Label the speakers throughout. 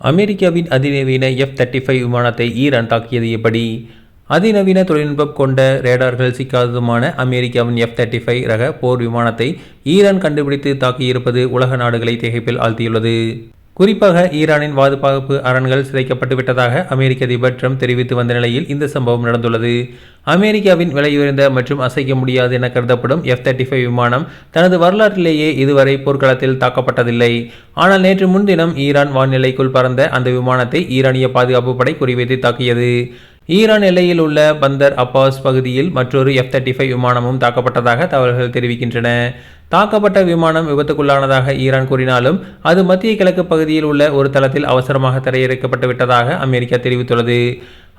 Speaker 1: அமெரிக்காவின் அதிநவீன F-35 விமானத்தை ஈரான் தாக்கியது எப்படி? அதிநவீன தொழில்நுட்பம் கொண்ட ரேடார்கள் சிக்காததுமான அமெரிக்காவின் F-35 ரக போர் விமானத்தை ஈரான் கண்டுபிடித்து தாக்கியிருப்பது உலக நாடுகளை திகைப்பில் ஆழ்த்தியுள்ளது. குறிப்பாக ஈரானின் பாதுகாப்பு அரண்கள் சிதைக்கப்பட்டு விட்டதாக அமெரிக்க அதிபர் ட்ரம்ப் தெரிவித்து வந்த நிலையில் இந்த சம்பவம் நடந்துள்ளது. அமெரிக்காவின் விலையுயர்ந்த மற்றும் அசைக்க முடியாது என கருதப்படும் F-35 விமானம் தனது வரலாற்றிலேயே இதுவரை போர்க்களத்தில் தாக்கப்பட்டதில்லை. ஆனால் நேற்று முன்தினம் ஈரான் வான்நிலைக்குள் பறந்த அந்த விமானத்தை ஈரானிய பாதுகாப்பு படை குறிவைத்து தாக்கியது. ஈரான் எல்லையில் உள்ள பந்தர் அப்பாஸ் பகுதியில் மற்றொரு F-35 விமானமும் தாக்கப்பட்டதாக தகவல்கள் தெரிவிக்கின்றன. தாக்கப்பட்ட விமானம் விபத்துக்குள்ளானதாக ஈரான் கூறினாலும் அது மத்திய கிழக்கு பகுதியில் உள்ள ஒரு தளத்தில் அவசரமாக தரையிறக்கப்பட்டு விட்டதாக அமெரிக்கா தெரிவித்துள்ளது.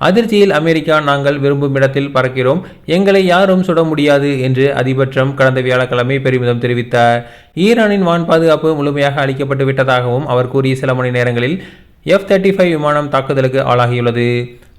Speaker 1: அதிர்ச்சியில் அமெரிக்கா, நாங்கள் விரும்பும் இடத்தில் பறக்கிறோம், எங்களை யாரும் சுட முடியாது என்று அதிபர் ட்ரம்ப் கடந்த வியாழக்கிழமை பெருமிதம் தெரிவித்தார். ஈரானின் வான் பாதுகாப்பு முழுமையாக அளிக்கப்பட்டு விட்டதாகவும் அவர் கூறிய சில மணி நேரங்களில் F-35 விமானம் தாக்குதலுக்கு ஆளாகியுள்ளது.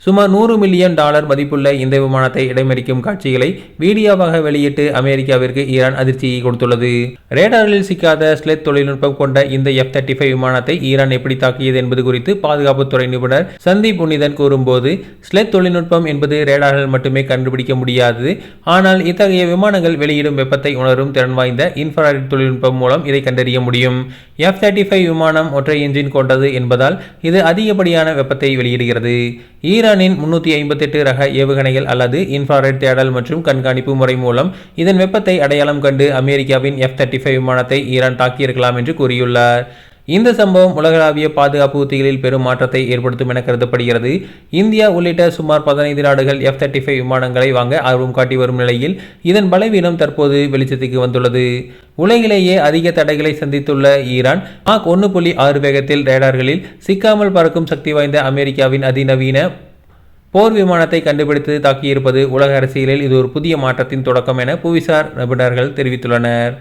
Speaker 1: சுமார் $100 மில்லியன் மதிப்புள்ள இந்த விமானத்தை இடைமறிக்கும் காட்சிகளை வீடியோவாக வெளியிட்டு அமெரிக்காவிற்கு ஈரான் அதிர்ச்சியை கொடுத்துள்ளது. ரேடாரில் சிக்காத ஸ்லெத் தொழில்நுட்பம் கொண்ட இந்த F-35 விமானத்தை ஈரான் எப்படி தாக்கியது என்பது குறித்து பாதுகாப்புத்துறை நிபுணர் சந்தீப் புனிதன் கூறும்போது, ஸ்லெத் தொழில்நுட்பம் என்பது ரேடார்கள் மட்டுமே கண்டுபிடிக்க முடியாதது. ஆனால் இத்தகைய விமானங்கள் வெளியிடும் வெப்பத்தை உணரும் திறன் வாய்ந்த இன்ஃப்ராரெட் தொழில்நுட்பம் மூலம் இதை கண்டறிய முடியும். F-35 விமானம் ஒற்றை என்ஜின் கொண்டது என்பதால் இது அதிகப்படியான வெப்பத்தை வெளியிடுகிறது. ஈரானின் 358 ரக ஏவுகணைகள் அல்லது இன்ஃப்ராரெட் தேடல் மற்றும் கண்காணிப்பு முறை மூலம் இதன் வெப்பத்தை அடையாளம் கண்டு அமெரிக்காவின் F-35 விமானத்தை ஈரான் தாக்கியிருக்கலாம் என்று கூறியுள்ளார். இந்த சம்பவம் உலகளாவிய பாதுகாப்பு உத்திகளில் பெரும் மாற்றத்தை ஏற்படுத்தும் என கருதப்படுகிறது. இந்தியா உள்ளிட்ட சுமார் 15 நாடுகள் F-35 விமானங்களை வாங்க ஆர்வம் காட்டி வரும் நிலையில் இதன் பலவீனம் தற்போது வெளிச்சத்துக்கு வந்துள்ளது. உலகிலேயே அதிக தடைகளை சந்தித்துள்ள ஈரான் மாக் 1.6 வேகத்தில் ரேடார்களில் சிக்காமல் பறக்கும் சக்தி வாய்ந்த அமெரிக்காவின் அதிநவீன போர் விமானத்தை கண்டுபிடித்து தாக்கியிருப்பது உலக அரசியலில் இது ஒரு புதிய மாற்றத்தின் தொடக்கம் என புவிசார் நிபுணர்கள் தெரிவித்துள்ளனர்.